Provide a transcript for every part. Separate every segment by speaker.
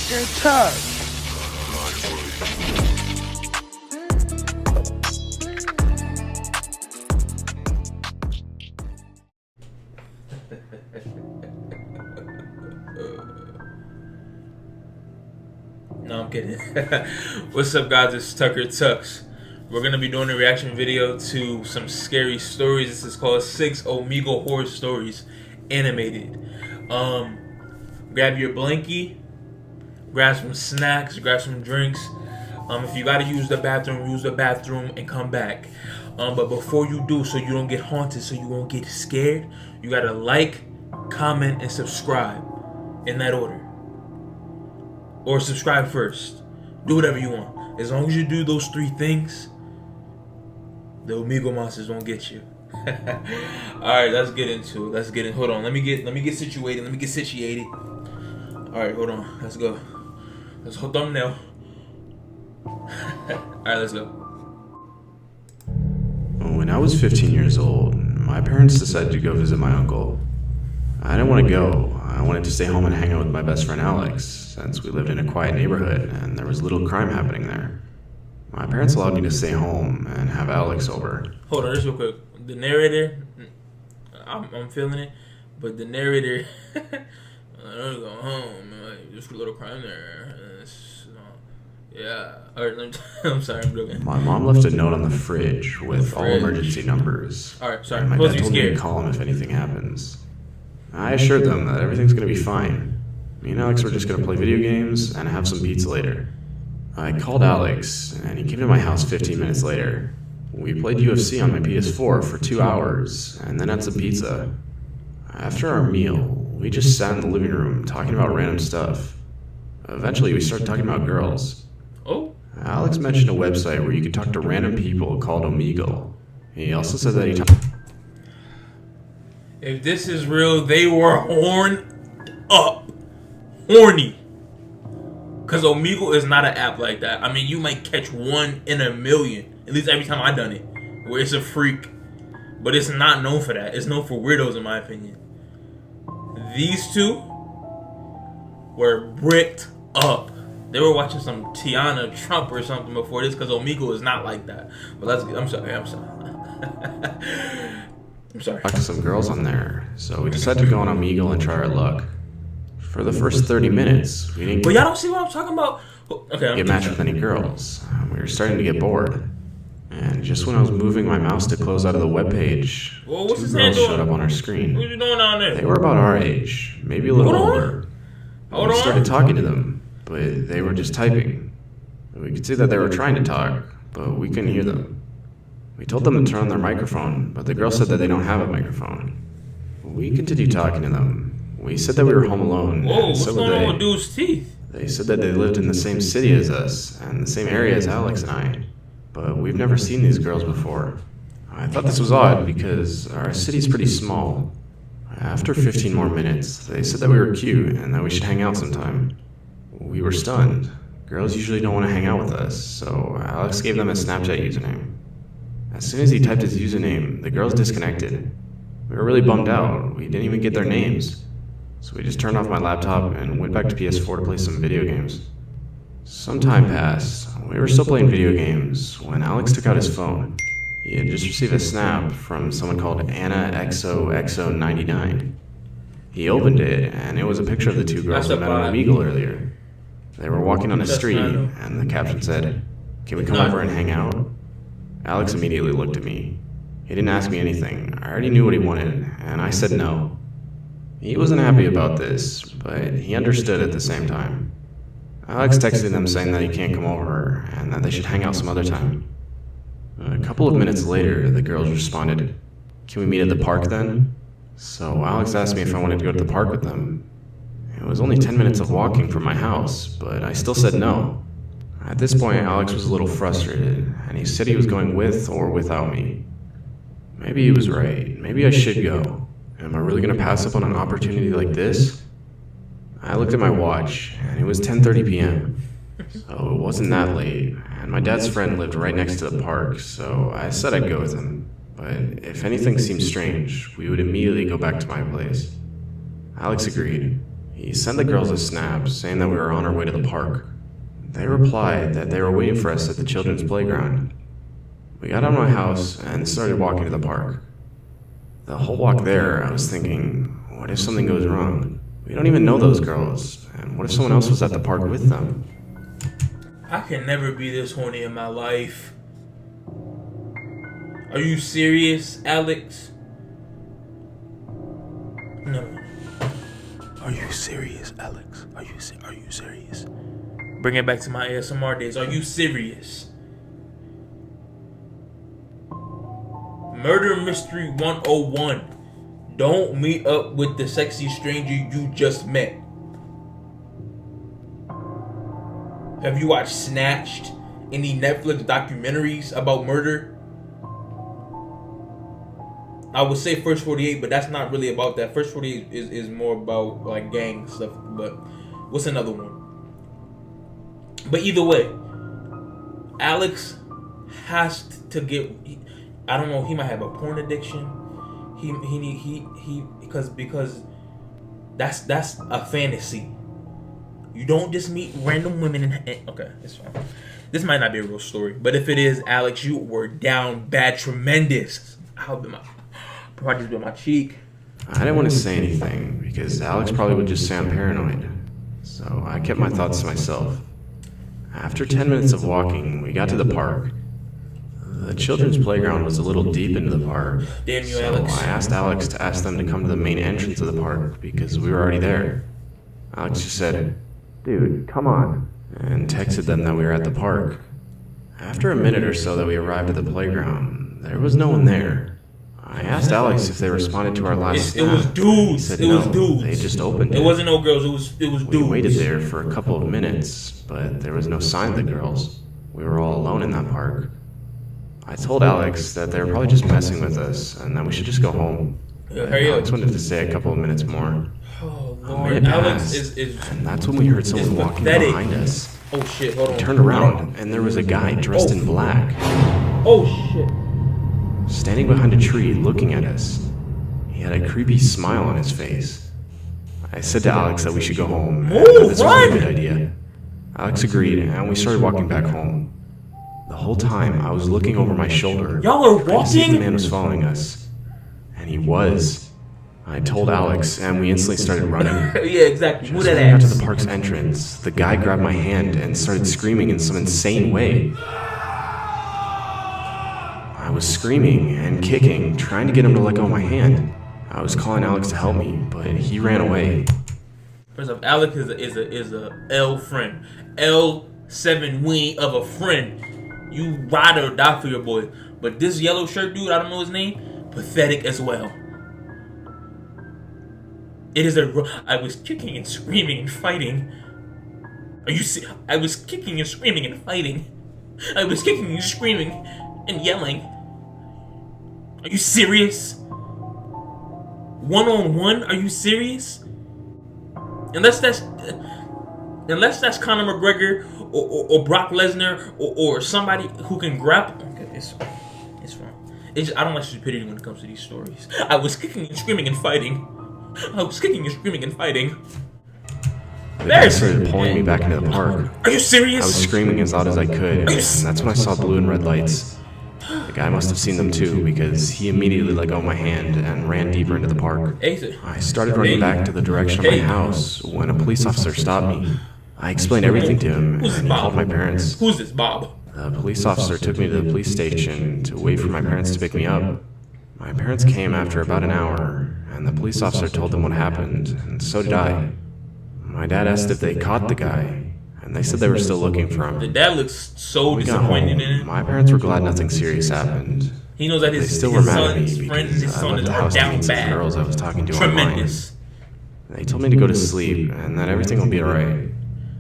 Speaker 1: TuckerTingles.
Speaker 2: No, I'm kidding. What's up, guys? It's TuckerTingles. We're gonna be doing a reaction video to some scary stories. This is called 6 Omegle horror stories, animated. Grab your blankie, grab some snacks, grab some drinks. If you gotta use the bathroom and come back. But before you do, so you don't get haunted, so you won't get scared, you gotta like, comment, and subscribe in that order. Or subscribe first. Do whatever you want. As long as you do those 3 things, the Omegle monsters won't get you. Alright, let's get into it. Hold on. Let me get situated. Alright, hold on. Let's go. Let's hold thumbnail. Alright, let's go.
Speaker 3: When I was 15 years old, my parents decided to go visit my uncle. I didn't want to go. I wanted to stay home and hang out with my best friend Alex, since we lived in a quiet neighborhood and there was little crime happening there. My parents allowed me to stay home and have Alex over.
Speaker 2: Hold on, just real quick. The narrator, I'm feeling it, but the narrator, I don't go home, like, just a little crime there. Yeah. Alright, I'm sorry, I'm joking.
Speaker 3: My mom left a note on the fridge with all emergency numbers.
Speaker 2: Alright, sorry.
Speaker 3: And my dad told me to call him if anything happens. I assured them that everything's going to be fine. Me and Alex were just going to play video games and have some pizza later. I called Alex, and he came to my house 15 minutes later. We played UFC on my PS4 for 2 hours, and then had some pizza. After our meal, we just sat in the living room talking about random stuff. Eventually, we started talking about girls.
Speaker 2: Oh?
Speaker 3: Alex mentioned a website where you could talk to random people called Omegle. He also said that he talked...
Speaker 2: If this is real, they were horny. Because Omegle is not an app like that. I mean, you might catch 1 in a million. At least every time I've done it. Where it's a freak. But it's not known for that. It's known for weirdos, in my opinion. These 2 were bricked up. They were watching some Tiana Trump or something before this, because Omegle is not like that. But let's get... I'm sorry. I'm sorry.
Speaker 3: Talked to some girls on there, so we decided to go on Omegle and try our luck. For the first 30 minutes, we didn't
Speaker 2: but y'all don't see what I'm talking about? Okay,
Speaker 3: get matched with any girls. We were starting to get bored. And just when I was moving my mouse to close out of the webpage, 2 girls showed up on our screen.
Speaker 2: What are you doing down there?
Speaker 3: They were about our age, maybe a little older. We started talking to them, but they were just typing. We could see that they were trying to talk, but we couldn't hear them. We told them to turn on their microphone, but the girl said that they don't have a microphone. We continued talking to them. We said that we were home alone.
Speaker 2: Whoa, what's going on with dude's teeth?
Speaker 3: They said that they lived in the same city as us, and the same area as Alex and I. But we've never seen these girls before. I thought this was odd because our city's pretty small. After 15 more minutes, they said that we were cute and that we should hang out sometime. We were stunned. Girls usually don't want to hang out with us, so Alex gave them a Snapchat username. As soon as he typed his username, the girls disconnected. We were really bummed out. We didn't even get their names. So we just turned off my laptop and went back to PS4 to play some video games. Some time passed. We were still playing video games when Alex took out his phone. He had just received a snap from someone called AnnaXOXO99. He opened it, and it was a picture of the 2 girls we met on Omegle earlier. They were walking on the street, and the caption said, "Can we come over and hang out?" Alex immediately looked at me. He didn't ask me anything. I already knew what he wanted, and I said no. He wasn't happy about this, but he understood at the same time. Alex texted them saying that he can't come over, and that they should hang out some other time. A couple of minutes later, the girls responded, "Can we meet at the park then?" So Alex asked me if I wanted to go to the park with them. It was only 10 minutes of walking from my house, but I still said no. At this point, Alex was a little frustrated, and he said he was going with or without me. Maybe he was right. Maybe I should go. Am I really going to pass up on an opportunity like this? I looked at my watch, and it was 10:30 p.m., so it wasn't that late, and my dad's friend lived right next to the park, so I said I'd go with him. But if anything seemed strange, we would immediately go back to my place. Alex agreed. He sent the girls a snap saying that we were on our way to the park. They replied that they were waiting for us at the children's playground. We got out of my house and started walking to the park. The whole walk there, I was thinking, what if something goes wrong? We don't even know those girls, and what if someone else was at the park with them?
Speaker 2: I can never be this horny in my life. Are you serious, Alex? No. Are you serious, Alex? Are you serious? Bring it back to my ASMR days. Are you serious? Murder Mystery 101. Don't meet up with the sexy stranger you just met. Have you watched Snatched? Any Netflix documentaries about murder? I would say First 48, but that's not really about that. First 48 is more about like gang stuff. But what's another one? But either way, Alex has to get. I don't know. He might have a porn addiction. Because that's a fantasy. You don't just meet random women and okay, it's fine. This might not be a real story, but if it is, Alex, you were down bad, tremendous. Probably just bit my cheek.
Speaker 3: I didn't want to say anything because Alex probably would just say I'm paranoid. So I kept my thoughts to myself. After 10 minutes of walking, we got to the park. The children's playground was a little deep into the park.
Speaker 2: Damn you,
Speaker 3: so
Speaker 2: Alex.
Speaker 3: I asked Alex to ask them to come to the main entrance of the park because we were already there. Alex just said, "Dude, come on," and texted them that we were at the park. After a minute or so that we arrived at the playground, there was no one there. I asked Alex if they responded to our last
Speaker 2: It was dudes.
Speaker 3: He said
Speaker 2: It
Speaker 3: no,
Speaker 2: was dudes.
Speaker 3: they just opened it.
Speaker 2: It wasn't no girls. It was dudes.
Speaker 3: We waited there for a couple of minutes, but there was no sign of the girls. We were all alone in that park. I told Alex that they were probably just messing with us and that we should just go home. Alex wanted to stay a couple of minutes more.
Speaker 2: Oh,
Speaker 3: A
Speaker 2: Lord.
Speaker 3: minute
Speaker 2: Alex
Speaker 3: passed,
Speaker 2: is
Speaker 3: and that's when we heard someone walking
Speaker 2: pathetic.
Speaker 3: behind us.
Speaker 2: Oh shit, hold on.
Speaker 3: We turned around, and there was a guy dressed in black,
Speaker 2: Oh shit.
Speaker 3: standing behind a tree looking at us. He had a creepy smile on his face. I said to Alex that we should go home, and that this was a good idea. Alex agreed, and we started walking back home. The whole time, I was looking over my shoulder.
Speaker 2: Y'all are
Speaker 3: trying to see if the
Speaker 2: walking?
Speaker 3: man was following us. And he was. I told Alex, and we instantly started running.
Speaker 2: Yeah, exactly. Move
Speaker 3: Just
Speaker 2: that
Speaker 3: when we got to the
Speaker 2: ass.
Speaker 3: park's entrance, the guy grabbed my hand and started screaming in some insane way. I was screaming and kicking, trying to get him to let go of my hand. I was calling Alex to help me, but he ran away.
Speaker 2: First off, Alex is a L friend. L7 wing of a friend. You ride or die for your boy. But this yellow shirt dude, I don't know his name, pathetic as well. It is I was kicking and screaming and fighting. I was kicking and screaming and fighting. I was kicking and screaming and yelling. Are you serious? One-on-one? Are you serious? Unless that's Conor McGregor or Brock Lesnar or somebody who can grapple. Okay, it's fine. I don't like stupidity when it comes to these stories. I was kicking and screaming and fighting.
Speaker 3: The guy started pulling me back into the park.
Speaker 2: Are you serious?
Speaker 3: I was screaming as loud as I could, and that's when I saw blue and red lights. The guy must have seen them too, because he immediately let go of my hand and ran deeper into the park. I started running back to the direction of my house when a police officer stopped me. I explained everything to him, and he called my parents.
Speaker 2: Who's this, Bob?
Speaker 3: The police officer took me to the police station to wait for my parents to pick me up. My parents came after about an hour, and the police officer told them what happened, and so did I. My dad asked if they caught the guy, and they said they were still looking for
Speaker 2: The
Speaker 3: him.
Speaker 2: dad looks so
Speaker 3: We got home.
Speaker 2: disappointed in it.
Speaker 3: My parents were glad nothing serious happened.
Speaker 2: He knows that
Speaker 3: They
Speaker 2: his
Speaker 3: still were mad at
Speaker 2: son's
Speaker 3: me
Speaker 2: friends,
Speaker 3: because
Speaker 2: his
Speaker 3: I
Speaker 2: son
Speaker 3: left
Speaker 2: is
Speaker 3: the house to
Speaker 2: down
Speaker 3: meet some
Speaker 2: bad.
Speaker 3: girls I was talking to online.
Speaker 2: Tremendous.
Speaker 3: They told me to go to sleep and that everything will be alright.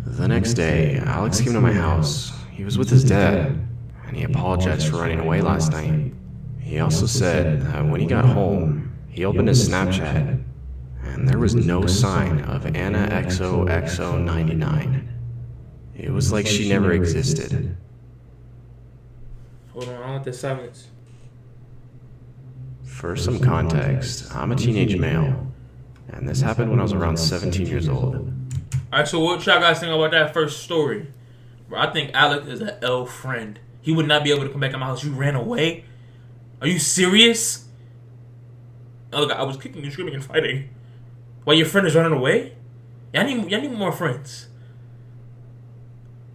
Speaker 3: The next day, Alex came to my house. He was with his dad, and he apologized for running away last night. He also said that when he got home, he opened his Snapchat, and there was no sign of Anna XOXO99. It was like she never existed.
Speaker 2: Hold on, I don't want the silence.
Speaker 3: For some context, I'm a teenage male, And this happened when I was around 17 years old.
Speaker 2: Alright, so what y'all guys think about that first story? Bro, I think Alec is an L friend. He would not be able to come back in my house. You ran away? Are you serious? Oh, look, I was kicking and screaming and fighting. While your friend is running away? Y'all need more friends.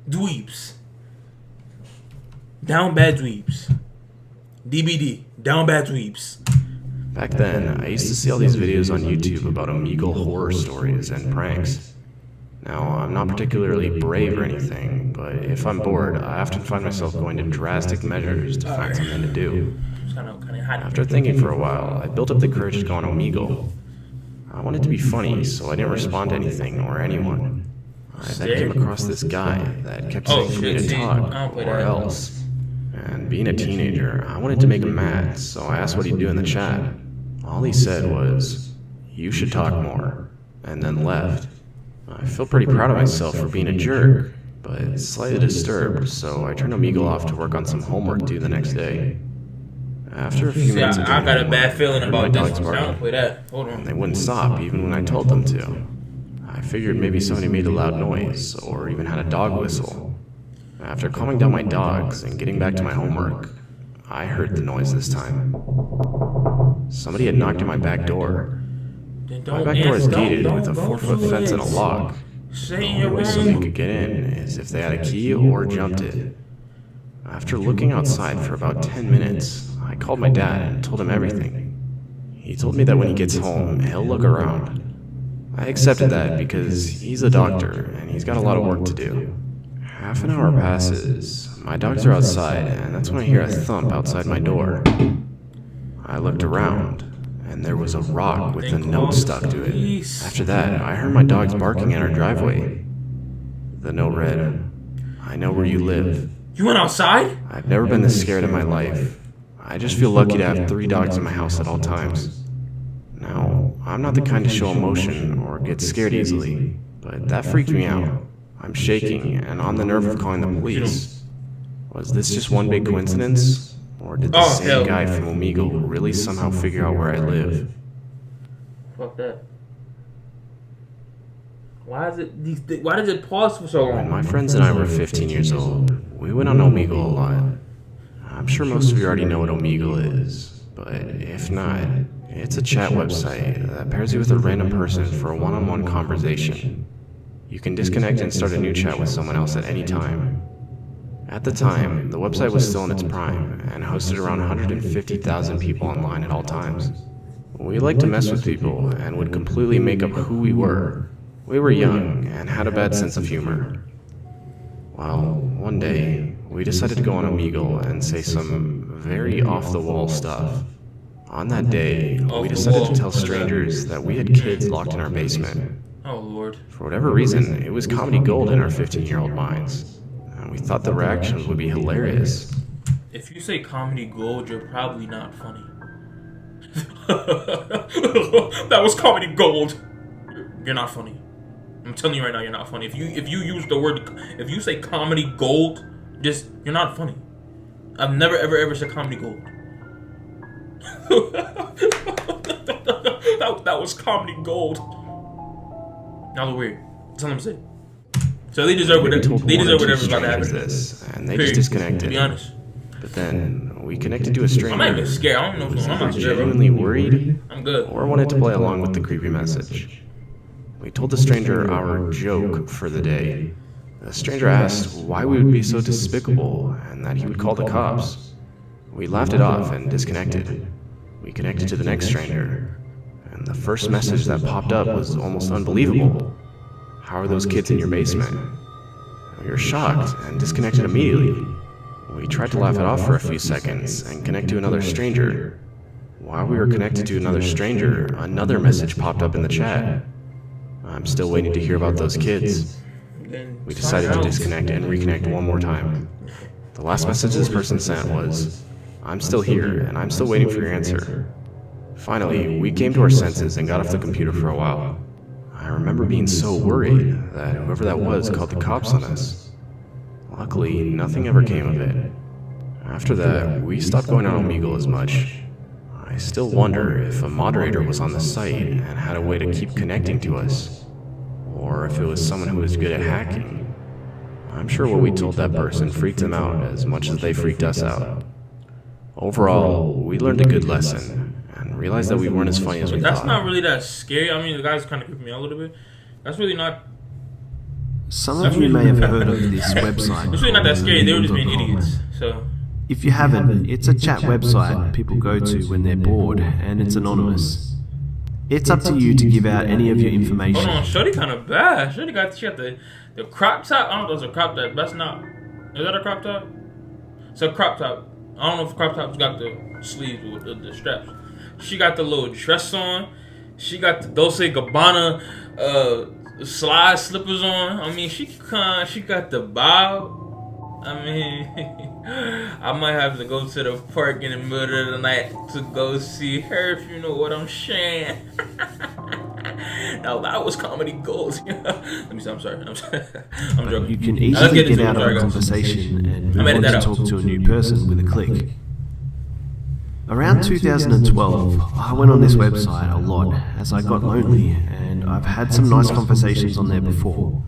Speaker 2: Dweebs. Down bad dweebs. DBD. Down bad dweebs.
Speaker 3: Back then, I used to see all these videos on YouTube about Omegle horror stories and pranks. Now, I'm not particularly brave or anything, but if I'm bored, I often find myself going to drastic measures to find something to do. After thinking for a while, I built up the courage to go on Omegle. I wanted to be funny, so I didn't respond to anything or anyone. I then came across this guy that kept saying for me to talk, or else. And being a teenager, I wanted to make him mad, so I asked what he'd do in the chat. All he said was, "You should talk more," and then left. I feel pretty proud of myself for being a jerk, but slightly disturbed, so I turned Omegle off to work on some homework due the next day. After a few minutes of
Speaker 2: I got a bad feeling about this.
Speaker 3: Don't
Speaker 2: play that. Hold on.
Speaker 3: And they wouldn't stop even when I told them to. I figured maybe somebody made a loud noise, or even had a dog whistle. After calming down my dogs and getting back to my homework, I heard the noise this time. Somebody had knocked on my back door. My back door is gated with a 4-foot fence and a lock. The only way somebody could get in is if they had a key or jumped it. After looking outside for about 10 minutes, I called my dad and told him everything. He told me that when he gets home, he'll look around. I accepted that because he's a doctor and he's got a lot of work to do. Half an hour passes, my dogs are outside, and that's when I hear a thump outside my door. I looked around, and there was a rock with a note stuck to it. After that, I heard my dogs barking at our driveway. The note read, "I know where you live."
Speaker 2: You went outside?
Speaker 3: I've never been this scared in my life. I just feel lucky to have 3 dogs in my house at all times. Now, I'm not the kind to show emotion or get scared easily, but that freaked me out. I'm shaking and on the nerve of calling the police. Was this just one big coincidence? Or did the same guy from Omegle really somehow figure out where I live?
Speaker 2: Fuck that. Why does it pause for so long?
Speaker 3: When my friends and I were 15 years old, we went on Omegle a lot. I'm sure most of you already know what Omegle is, but if not, it's a chat website that pairs you with a random person for a one-on-one conversation. You can disconnect and start a new chat with someone else at any time. At the time, the website was still in its prime and hosted around 150,000 people online at all times. We liked to mess with people and would completely make up who we were. We were young and had a bad sense of humor. Well, one day, we decided to go on Omegle and say some very off-the-wall stuff. On that day, we decided to tell strangers that we had kids locked in our basement.
Speaker 2: Oh, Lord.
Speaker 3: For whatever reason, it was comedy gold in our 15-year-old minds, and we thought the reactions would be hilarious.
Speaker 2: If you say comedy gold, you're probably not funny. That was comedy gold. You're not funny. I'm telling you right now, you're not funny. If you use the word, if you say comedy gold, you're not funny. I've never ever said comedy gold. that was comedy gold. Now they're weird. That's all I'm saying. So they deserve whatever's about to happen.
Speaker 3: And they just disconnected.
Speaker 2: To be honest.
Speaker 3: But then we connected to a stranger.
Speaker 2: I'm not even scared. I don't know what's going on. I'm not scared, bro.
Speaker 3: Genuinely worried.
Speaker 2: I'm good.
Speaker 3: Or wanted to play along with the creepy message. We told the stranger our joke for the day. The stranger asked why we would be so despicable and that he would call the cops. We laughed it off and disconnected. We connected to the next stranger. And the first message that popped up was almost unbelievable. How are those kids in your basement? We were shocked and disconnected immediately. We tried to laugh it off for a few seconds and connect to another stranger. While we were connected to another stranger, another message popped up in the chat. I'm still waiting to hear about those kids. We decided to disconnect and reconnect one more time. The last message this person sent was, "I'm still here and I'm still waiting for your answer." Finally, we came to our senses and got off the computer for a while. I remember being so worried that whoever that was called the cops on us. Luckily, nothing ever came of it. After that, we stopped going on Omegle as much. I still wonder if a moderator was on the site and had a way to keep connecting to us, or if it was someone who was good at hacking. I'm sure what we told that person freaked them out as much as they freaked us out. Overall, we learned a good lesson, and realized that we weren't as funny as we thought.
Speaker 2: That's not really that scary. I mean, the guy's kind of creeping me out a little bit. That's really not...
Speaker 1: Some of you may have heard of this website.
Speaker 2: It's really not that scary. They were just being idiots. So,
Speaker 1: if you haven't, it's a chat website people go to when they're bored, and it's anonymous. It's up to you to give out any of your information.
Speaker 2: hold on, Shorty kind of bad. Shorty she got the crop top. I don't know if that's a crop top. That's not... Is that a crop top? It's a crop top. I don't know if crop top's got the sleeves with the straps. She got the little dress on. She got the Dolce Gabbana slide slippers on. I mean, she got the bob. I mean, I might have to go to the park in the middle of the night to go see her, if you know what I'm saying. Now that was comedy gold. Let me see. I'm sorry. I'm joking.
Speaker 1: You can easily get out of a conversation and move on to talk to a new person with a click. Around 2012, I went on this website a lot as I got lonely, and I've had some nice conversations on there before.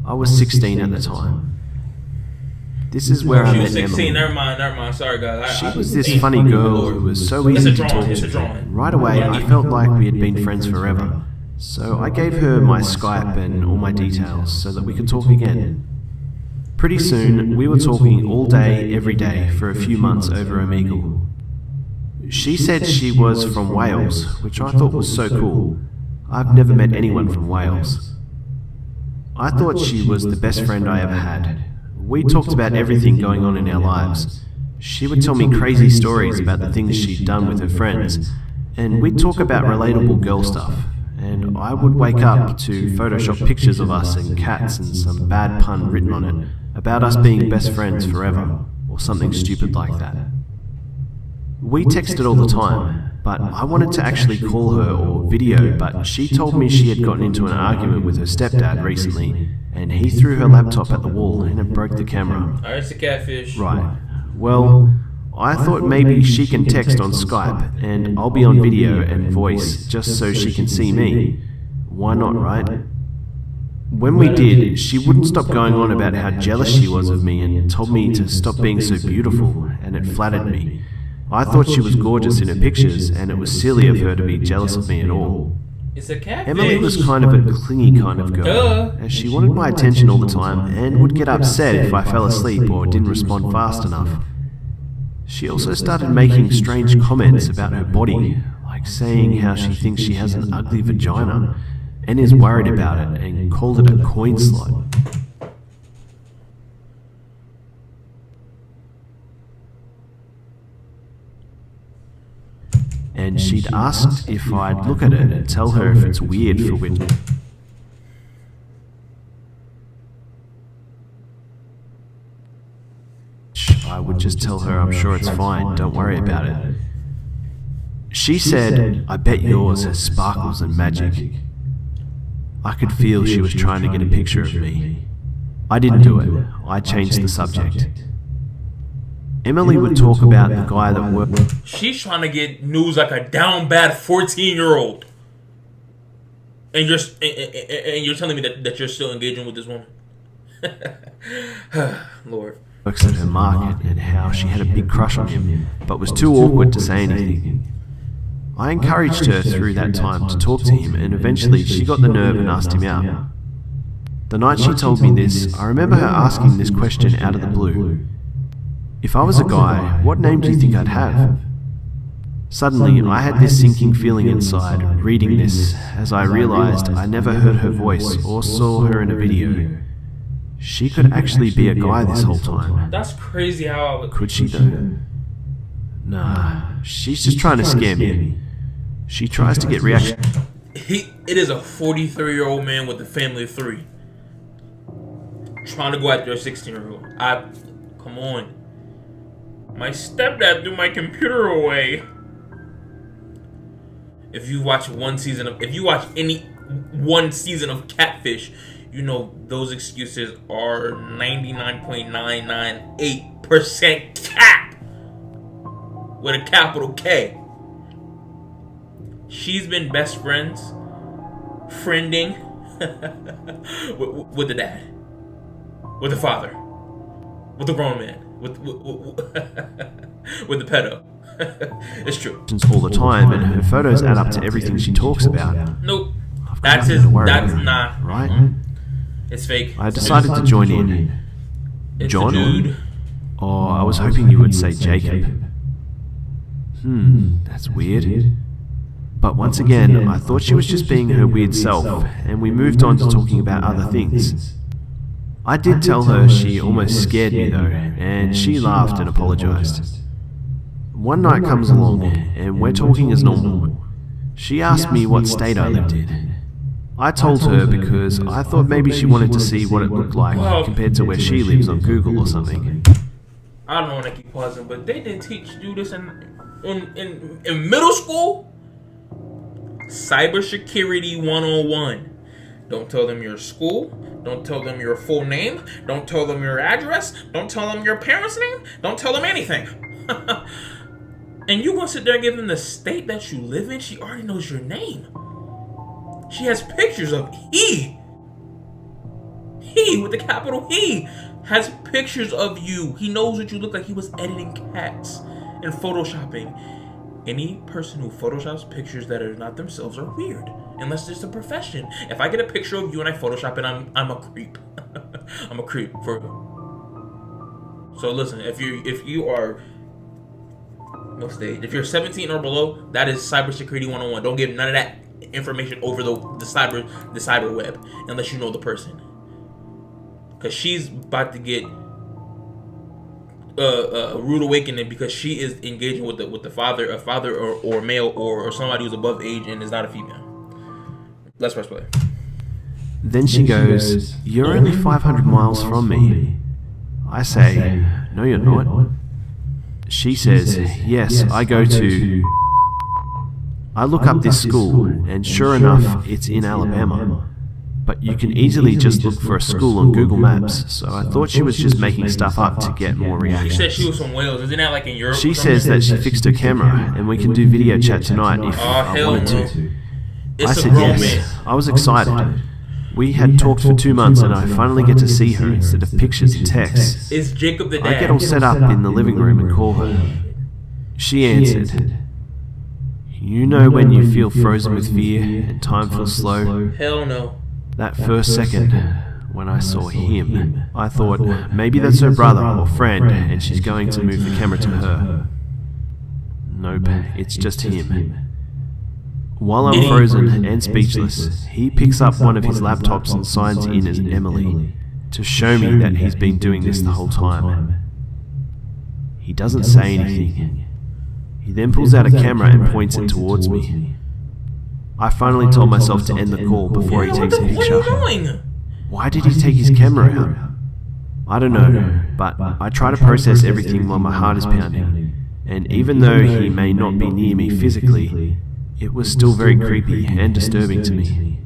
Speaker 1: I was 16 at the time. This is where I met Emily.
Speaker 2: 16, never mind. Sorry, guys.
Speaker 1: She was this funny girl who was so easy to talk to. And right away, I felt like we had been friends forever. So I gave her my Skype and all my details so that we could talk again. Pretty soon, we were talking all day, every day, for a few months over Omegle. She said she was from Wales, which I thought was so cool. I've never met anyone from Wales. I thought she was the best friend I ever had. We talked about everything going on in our lives. She would tell me crazy stories about the things she'd done with her friends, and we'd talk about relatable girl stuff. And I would wake up to Photoshop pictures of us and cats and some bad pun written on it about us being best friends forever, or something stupid like that. We texted all the time, but I wanted to actually call her or video, but she told me she had gotten into an argument with her stepdad recently, and he threw her laptop at the wall and it broke the camera.
Speaker 2: Alright, it's a catfish.
Speaker 1: Right. Well, I thought maybe she can text on Skype, and I'll be on video and voice just so she can see me. Why not, right? When we did, she wouldn't stop going on about how jealous she was of me and told me to stop being so beautiful, and it flattered me. I thought she was gorgeous in her pictures, and it was silly of her to be jealous of me at all.
Speaker 2: It's a catfish.
Speaker 1: Emily was kind of a clingy kind of girl, as she wanted my attention all the time and would get upset if I fell asleep or didn't respond fast enough. She also started making strange comments about her body, like saying how she thinks she has an ugly vagina and is worried about it, and called it a coin slot. And she'd asked if I'd look at it and tell her if it's weird for women. I would just tell her I'm sure it's fine, don't worry about it. She said, I bet yours has sparkles and magic. I could feel she was trying to get a picture of me. I didn't do it, I changed the subject. Emily would talk about the guy that worked...
Speaker 2: She's trying to get news like a down bad 14-year-old. And you're telling me that you're still engaging with this woman? Lord.
Speaker 1: Works at her market, and how she had a big crush on him, but was too awkward to say anything. I encouraged her through that time to talk to him, and eventually she got the nerve and asked him out. The night she told me this, I remember her asking this question out of the blue. If I was a guy, what name do you think I'd have? Suddenly, I had this sinking feeling inside, reading this, as I realized I never heard her voice or saw her in a video. She could actually be a guy this whole time.
Speaker 2: That's crazy how I would...
Speaker 1: Could she though? Nah, she's just trying to scare me. She tries to get reaction.
Speaker 2: It is a 43-year-old man with a family of 3. Trying to go after a 16-year-old. Come on. My stepdad threw my computer away. If you watch any one season of Catfish, you know those excuses are 99.998% cap with a capital K. she's been best friends, friending with the dad, with the father, with the grown man, with the pedo. It's true.
Speaker 1: All the time, and her photos add up to everything she talks about.
Speaker 2: Nope.
Speaker 1: I've got
Speaker 2: That's
Speaker 1: nothing
Speaker 2: his.
Speaker 1: to worry
Speaker 2: That's
Speaker 1: about,
Speaker 2: not
Speaker 1: right.
Speaker 2: It's fake.
Speaker 1: I decided to join in.
Speaker 2: It's
Speaker 1: John?
Speaker 2: a dude.
Speaker 1: Oh, I was hoping you would say Jacob. That's weird. But once again, I thought she was just being her weird self, and we moved on to talking about other things. I did tell her she almost scared me though, and she laughed and apologized. One night comes along, and we're talking as normal. She asked me what state I lived in. I told her because I thought maybe she wanted to see what it looked like compared to where she lives on Google or something.
Speaker 2: I don't want to keep pausing, but they didn't teach you this in middle school? Cybersecurity 101. Don't tell them your school. Don't tell them your full name. Don't tell them your address. Don't tell them your parents' name. Don't tell them anything. And you gonna sit there and give them the state that you live in? She already knows your name. She has pictures of he with the capital He has pictures of you. He knows what you look like. He was editing cats and photoshopping. Any person who photoshops pictures that are not themselves are weird, unless it's a profession. If I get a picture of you and I photoshop it, I'm a creep. I'm a creep for real. So listen, if you are what stage? If you're 17 or below, that is cybersecurity 101. Don't give none of that information over the cyber web unless you know the person, because she's about to get a rude awakening because she is engaging with the father, a father or male or somebody who's above age and is not a female. Let's press play.
Speaker 1: Then she goes, "You're only 500 miles from me." I say, "No, you're not." She says, "Yes, I go to..." I look up this school, and sure enough, it's in Alabama. But you can easily just look for a school on Google Maps, so I thought she was just making stuff up to get more reactions.
Speaker 2: She said she was from Wales. Isn't that like in Europe?
Speaker 1: She says that she fixed her camera, and we can do video chat tonight if I wanted to. I said yes. I was excited. We had talked for 2 months, and I finally get to see her instead of pictures and texts.
Speaker 2: Is Jacob the dad?
Speaker 1: I get all set up in the living room and call her. She answered, "You know when you feel frozen with fear and time feels slow?"
Speaker 2: Hell no.
Speaker 1: That first second, when I saw him, I thought maybe that's her brother or friend and she's going to move the camera to her. Nope, it's just him. While I'm frozen and speechless, he picks up one of his laptops and signs in as Emily to show me that he's been doing this the whole time. He doesn't say anything. He then pulls out a camera and points it towards me. I finally told myself to end the call before he takes a picture.
Speaker 2: What are you doing?
Speaker 1: Why did he take his camera out? I don't know, but I try to process everything while my heart is pounding, and even though he may not be near me physically, it was still very creepy and disturbing to me.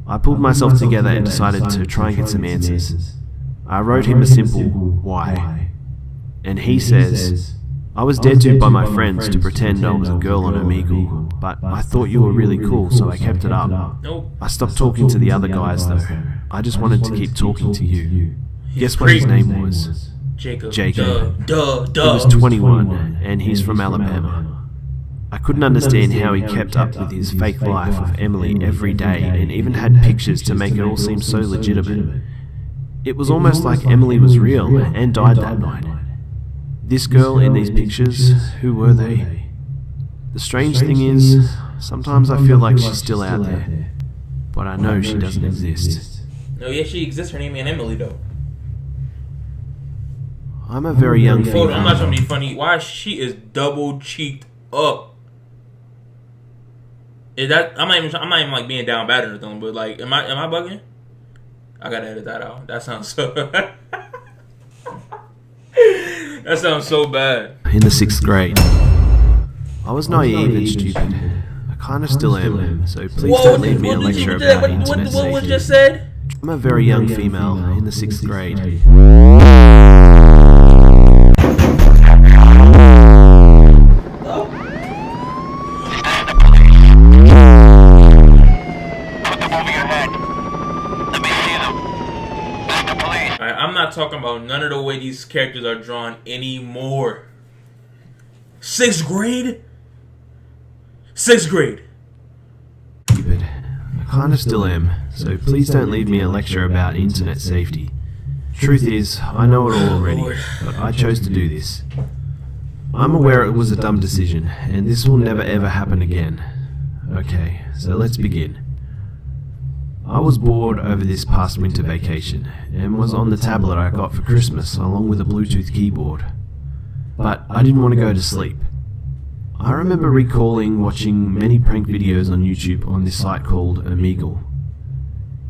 Speaker 1: I pulled myself together and decided to try and get some answers. I wrote him a simple "why?" and he says, "I was dared to by my friends to pretend I was a girl on Omegle, but I thought you were really cool, so I kept it up.
Speaker 2: Nope.
Speaker 1: I stopped talking to the other guys though. I just wanted to keep talking to you." Guess what his name was?
Speaker 2: Jacob.
Speaker 1: Jacob.
Speaker 2: Duh.
Speaker 1: He was 21, and he's from Alabama. I couldn't understand how he kept up with his fake life of Emily every day and even had pictures to make it all seem so legitimate. It was almost like Emily was real and died that night. This girl in these pictures, who were they? The strange thing is, sometimes I feel like she's still out there, but I know she doesn't exist.
Speaker 2: No, yes, she exists. Her name ain't Emily, though.
Speaker 1: I'm a very young female.
Speaker 2: I'm not trying to be funny. Why she is double cheeked up? Is that I'm not even like being down bad or anything, but like, am I bugging? I gotta edit that out. That sounds so. That sounds so bad.
Speaker 1: In the 6th grade, I was naive and stupid. I kind of still am, so please don't leave me a lecture about internet safety.
Speaker 2: What was just said?
Speaker 1: I'm a very young female in the 6th grade.
Speaker 2: Alright, I'm not talking about none of the way these characters are drawn anymore. 6th grade? 6th grade.
Speaker 1: Stupid. I kinda still am, so please don't leave me a lecture about internet safety. Truth is, I know it all already, but I chose to do this. I'm aware it was a dumb decision, and this will never ever happen again. Okay, so let's begin. I was bored over this past winter vacation, and was on the tablet I got for Christmas along with a Bluetooth keyboard. But I didn't want to go to sleep. I remember recalling watching many prank videos on YouTube on this site called Omegle.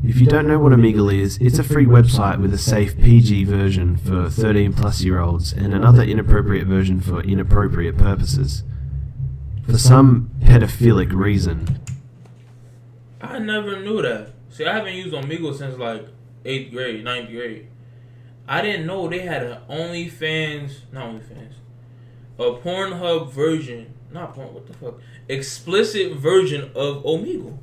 Speaker 1: If you don't know what Omegle is, it's a free website with a safe PG version for 13-plus-year-olds and another inappropriate version for inappropriate purposes. For some pedophilic reason.
Speaker 2: I never knew that. See, I haven't used Omegle since like 8th grade, 9th grade. I didn't know they had an a Pornhub version, explicit version of Omegle.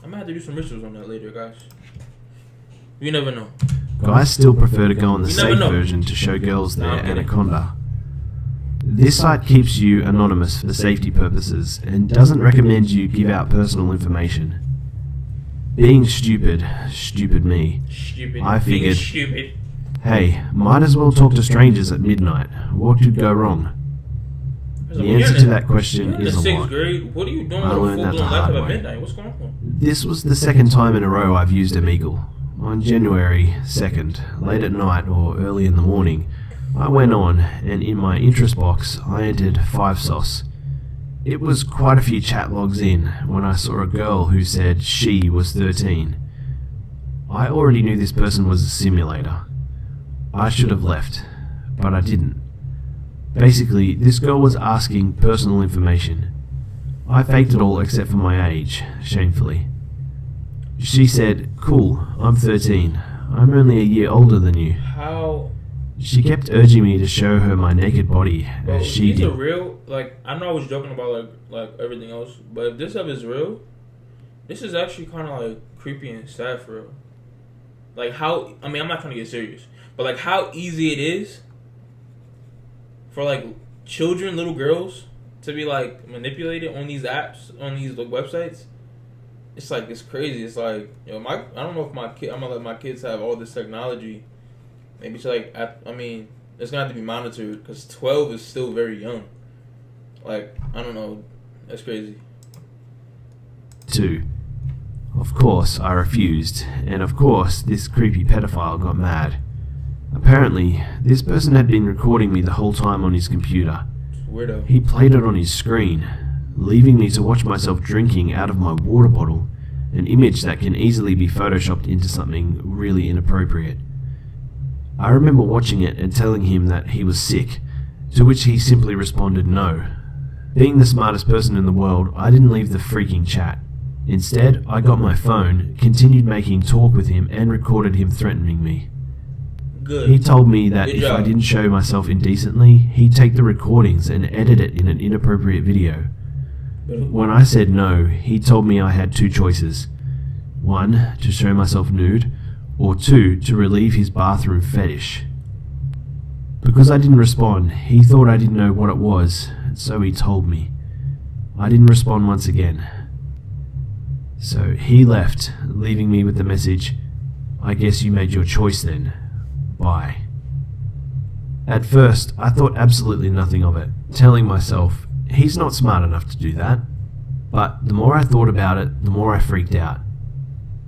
Speaker 2: I'm gonna have to do some research on that later, guys. You never know.
Speaker 1: Guys still prefer to go on the safe version to show girls their anaconda. This site keeps you anonymous for safety purposes and doesn't recommend you give out personal information. Being stupid me, I figured, hey, might as well talk to strangers at midnight. What could go wrong? The answer to that question is a lot.
Speaker 2: Grade, what are you doing
Speaker 1: I learned that the hard way.
Speaker 2: Midnight? What's going on?
Speaker 1: This was the second time in a row I've used Omegle. On January 2nd, late at night or early in the morning, I went on, and in my interest box, I entered 5 sauce. It was quite a few chat logs in when I saw a girl who said she was 13. I already knew this person was a simulator. I should have left, but I didn't. Basically, this girl was asking personal information. I faked it all except for my age, shamefully. She said, "Cool, I'm 13. I'm only a year older than you."
Speaker 2: How?
Speaker 1: She kept urging me to show her my naked body, as she did.
Speaker 2: These are real. Like, I know I was joking about like everything else, but if this stuff is real, this is actually kind of like creepy and sad for real. Like how? I mean, I'm not trying to get serious, but like how easy it is for like children, little girls, to be like manipulated on these apps, on these like websites. It's like, it's crazy. It's like, yo, I don't know if I'm gonna let my kids have all this technology. Maybe it's like, I mean, it's gonna have to be monitored because 12 is still very young. Like, I don't know, that's crazy.
Speaker 1: 2. Of course, I refused, and of course, this creepy pedophile got mad. Apparently, this person had been recording me the whole time on his computer.
Speaker 2: Weirdo.
Speaker 1: He played it on his screen, leaving me to watch myself drinking out of my water bottle, an image that can easily be photoshopped into something really inappropriate. I remember watching it and telling him that he was sick, to which he simply responded no. Being the smartest person in the world, I didn't leave the freaking chat. Instead, I got my phone, continued making talk with him, and recorded him threatening me.
Speaker 2: Good.
Speaker 1: He told me that if I didn't show myself indecently, he'd take the recordings and edit it in an inappropriate video. When I said no, he told me I had 2 choices. 1, to show myself nude, or 2, to relieve his bathroom fetish. Because I didn't respond, he thought I didn't know what it was, so he told me. I didn't respond once again. So he left, leaving me with the message, "I guess you made your choice then. Bye." At first, I thought absolutely nothing of it, telling myself, he's not smart enough to do that. But the more I thought about it, the more I freaked out.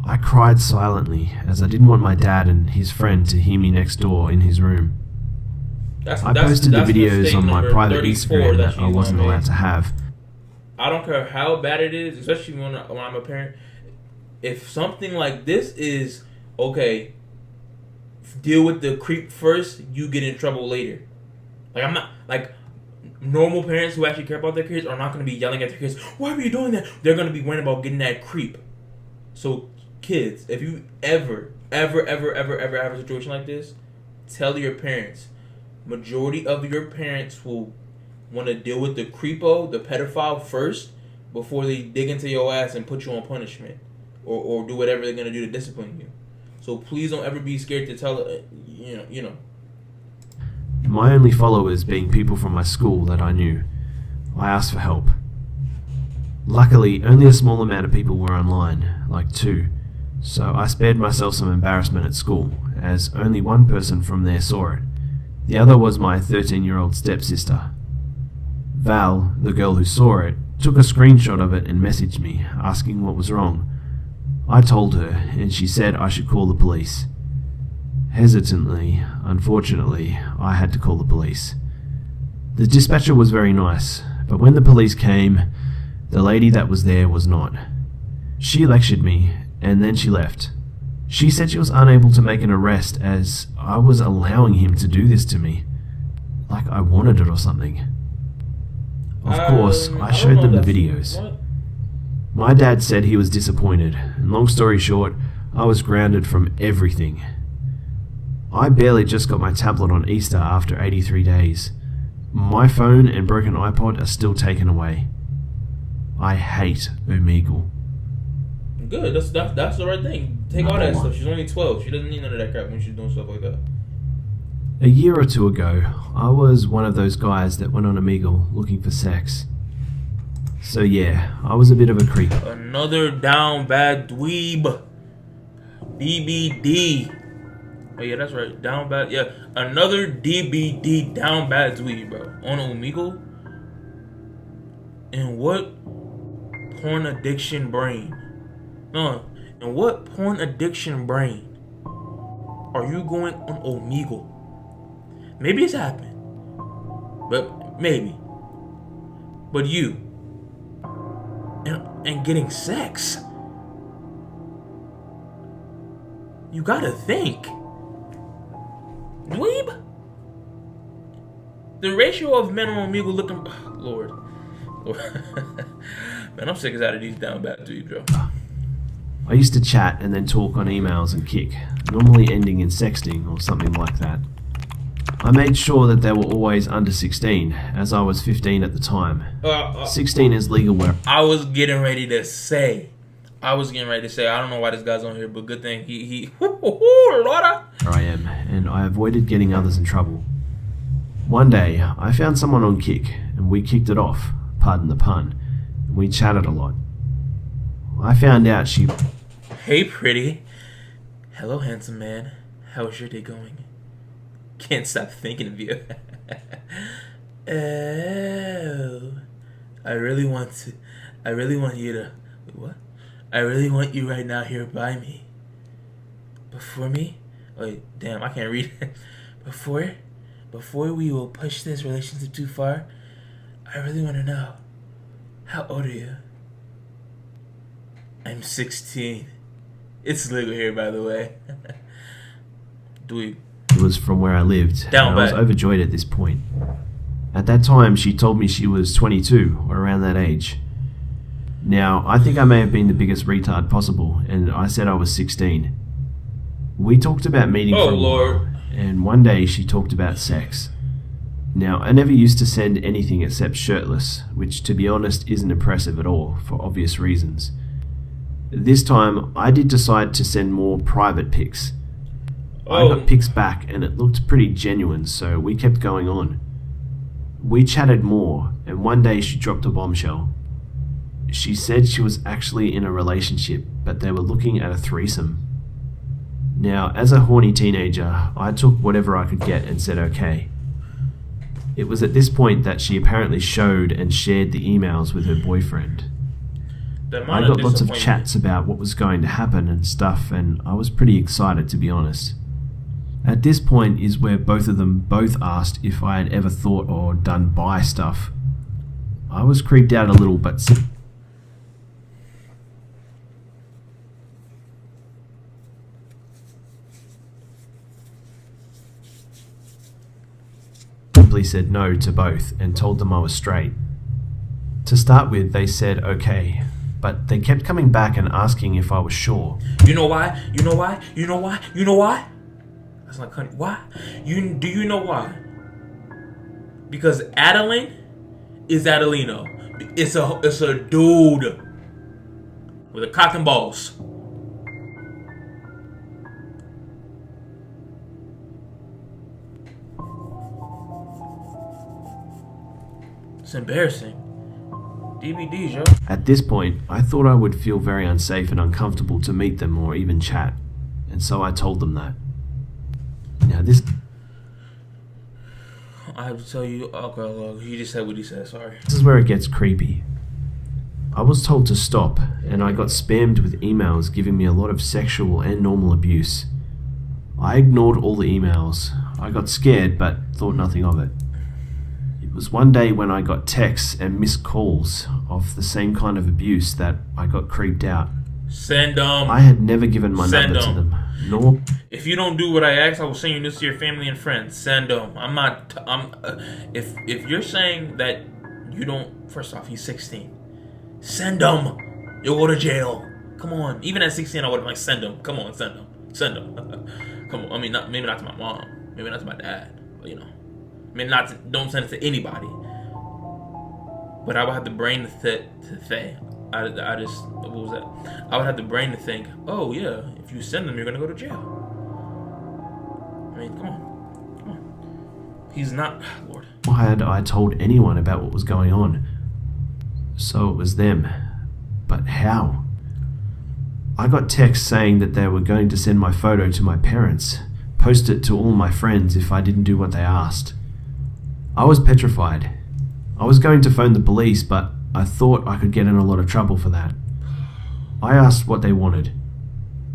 Speaker 1: I cried silently, as I didn't want my dad and his friend to hear me next door in his room. I posted the videos on my private Instagram that I wasn't allowed to have.
Speaker 2: I don't care how bad it is, especially when I'm a parent. If something like this is, okay, deal with the creep first, you get in trouble later. Like, I'm not, like, normal parents who actually care about their kids are not going to be yelling at their kids, "Why were you doing that?" They're going to be worrying about getting that creep. So, kids, if you ever have a situation like this, tell your parents. Majority of your parents will want to deal with the creepo, the pedophile first, before they dig into your ass and put you on punishment. Or do whatever they're going to do to discipline you. So please don't ever be scared to tell it. You know.
Speaker 1: My only followers being people from my school that I knew. I asked for help. Luckily, only a small amount of people were online, like 2, so I spared myself some embarrassment at school, as only one person from there saw it. The other was my 13-year-old stepsister. Val, the girl who saw it, took a screenshot of it and messaged me, asking what was wrong. I told her, and she said I should call the police. Hesitantly, unfortunately, I had to call the police. The dispatcher was very nice, but when the police came, the lady that was there was not. She lectured me, and then she left. She said she was unable to make an arrest as I was allowing him to do this to me. Like I wanted it or something. Of course, I showed them the videos.
Speaker 2: What?
Speaker 1: My dad said he was disappointed, and long story short, I was grounded from everything. I barely just got my tablet on Easter after 83 days. My phone and broken iPod are still taken away. I hate Omegle.
Speaker 2: Good, that's the right thing. Take all that stuff. She's only 12. She doesn't need none of that crap when she's doing stuff like that.
Speaker 1: A year or 2 ago, I was one of those guys that went on Omegle looking for sex. So yeah, I was a bit of a creep.
Speaker 2: Another down bad dweeb. DBD. Oh yeah, that's right. Down bad. Yeah, another DBD down bad dweeb, bro. On Omegle. And what porn addiction brain? No. And what porn addiction brain are you going on Omegle? Maybe it's happened. But maybe. But you. And getting sex. You gotta think. Dweeb? The ratio of men on Omegle looking... Oh, Lord. Man, I'm sick as out of these down bad dweebs, bro.
Speaker 1: I used to chat and then talk on emails and kick, normally ending in sexting or something like that. I made sure that they were always under 16, as I was 15 at the time. 16 is legal where...
Speaker 2: I was getting ready to say, I don't know why this guy's on here, but good thing he Lorda.
Speaker 1: Where I am, and I avoided getting others in trouble. One day, I found someone on Kick, and we kicked it off, pardon the pun, and we chatted a lot. I found out she...
Speaker 2: Hey, pretty. Hello, handsome man. How's your day going? Can't stop thinking of you. Oh, I really want you to... Wait, what? I really want you right now here by me. Before me? Wait, damn, I can't read. Before we will push this relationship too far, I really want to know, how old are you? I'm 16. It's legal here, by the way. Dweeb.
Speaker 1: It was from where I lived, and I was overjoyed at this point. At that time, she told me she was 22, or around that age. Now, I think I may have been the biggest retard possible, and I said I was 16. We talked about meeting for a while, and one day she talked about sex. Now, I never used to send anything except shirtless, which to be honest isn't impressive at all, for obvious reasons. This time, I did decide to send more private pics. I got pics back and it looked pretty genuine, so we kept going on. We chatted more, and one day she dropped a bombshell. She said she was actually in a relationship, but they were looking at a threesome. Now, as a horny teenager, I took whatever I could get and said okay. It was at this point that she apparently showed and shared the emails with her boyfriend. I got lots of chats about what was going to happen and stuff, and I was pretty excited, to be honest. At this point is where both of them both asked if I had ever thought or done bi stuff. I was creeped out a little, but simply said no to both and told them I was straight. To start with, they said okay, but they kept coming back and asking if I was sure.
Speaker 2: You know why? You know why? You know why? You know why? That's like, honey, why? Do you know why? Because Adeline is Adelino. It's a dude with a cock and balls. It's embarrassing. DVDs, yo.
Speaker 1: At this point, I thought I would feel very unsafe and uncomfortable to meet them or even chat, and so I told them that. Now this...
Speaker 2: I have to tell you, okay, he just said what he said, sorry.
Speaker 1: This is where it gets creepy. I was told to stop, and I got spammed with emails giving me a lot of sexual and normal abuse. I ignored all the emails. I got scared, but thought nothing of it. It was one day when I got texts and missed calls of the same kind of abuse that I got creeped out.
Speaker 2: Send them.
Speaker 1: I had never given my number to them, nor...
Speaker 2: If you don't do what I ask, I will send you this to your family and friends. Send them. If you're saying that you don't... First off, he's 16. Send them. You'll go to jail. Come on. Even at 16, I would have like, send them. Come on, send them. Send them. Come on. I mean, maybe not to my mom. Maybe not to my dad. But, you know. I mean, don't send it to anybody. But I would have the brain to think. I just, what was that? I would have the brain to think, oh yeah, if you send them, you're gonna go to jail. I mean, come on. He's not, Lord.
Speaker 1: Why had I told anyone about what was going on? So it was them. But how? I got texts saying that they were going to send my photo to my parents, post it to all my friends if I didn't do what they asked. I was petrified. I was going to phone the police, but I thought I could get in a lot of trouble for that. I asked what they wanted.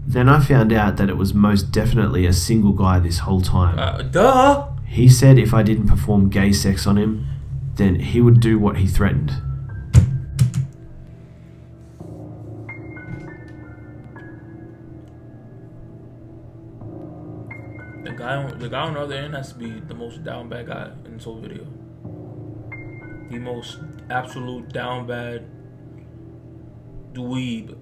Speaker 1: Then I found out that it was most definitely a single guy this whole time.
Speaker 2: Duh!
Speaker 1: He said if I didn't perform gay sex on him, then he would do what he threatened.
Speaker 2: The guy on the other end has to be the most down bad guy in this whole video. The most absolute down bad dweeb.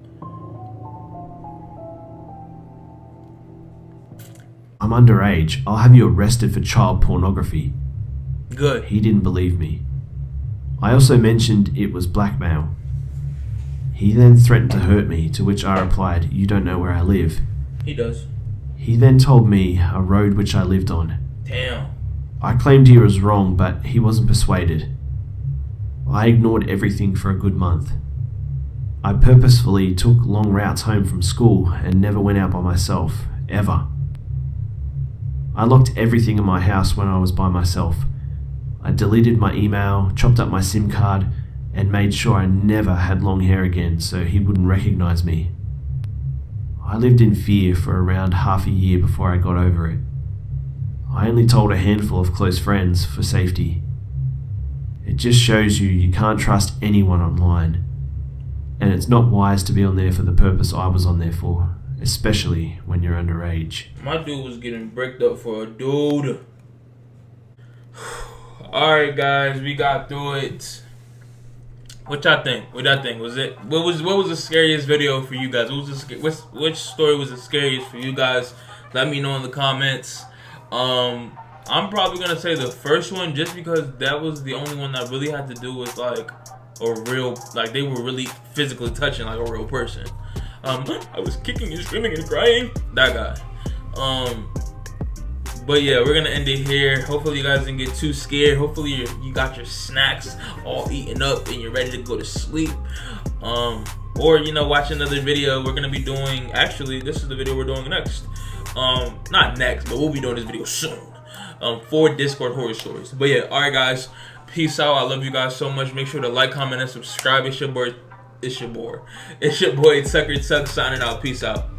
Speaker 1: I'm underage. I'll have you arrested for child pornography.
Speaker 2: Good.
Speaker 1: He didn't believe me. I also mentioned it was blackmail. He then threatened to hurt me, to which I replied, "You don't know where I live."
Speaker 2: He does.
Speaker 1: He then told me a road which I lived on.
Speaker 2: Damn.
Speaker 1: I claimed he was wrong, but he wasn't persuaded. I ignored everything for a good month. I purposefully took long routes home from school and never went out by myself, ever. I locked everything in my house when I was by myself. I deleted my email, chopped up my SIM card, and made sure I never had long hair again so he wouldn't recognize me. I lived in fear for around half a year before I got over it. I only told a handful of close friends for safety. It just shows you can't trust anyone online. And it's not wise to be on there for the purpose I was on there for, especially when you're underage.
Speaker 2: My dude was getting bricked up for a dude. Alright guys, we got through it. What y'all think? What was it? What was the scariest video for you guys? Which story was the scariest for you guys? Let me know in the comments. I'm probably gonna say the first one just because that was the only one that really had to do with like a real, like they were really physically touching like a real person. I was kicking and screaming and crying. That guy. But yeah, we're gonna end it here. Hopefully you guys didn't get too scared. Hopefully you got your snacks all eaten up and you're ready to go to sleep. Or you know, watch another video. We're gonna be doing, actually this is the video we're doing next. Not next, but we'll be doing this video soon. 4 Discord horror stories. But yeah, alright guys, peace out. I love you guys so much. Make sure to like, comment, and subscribe. It's your boy Tucker Tuck signing out. Peace out.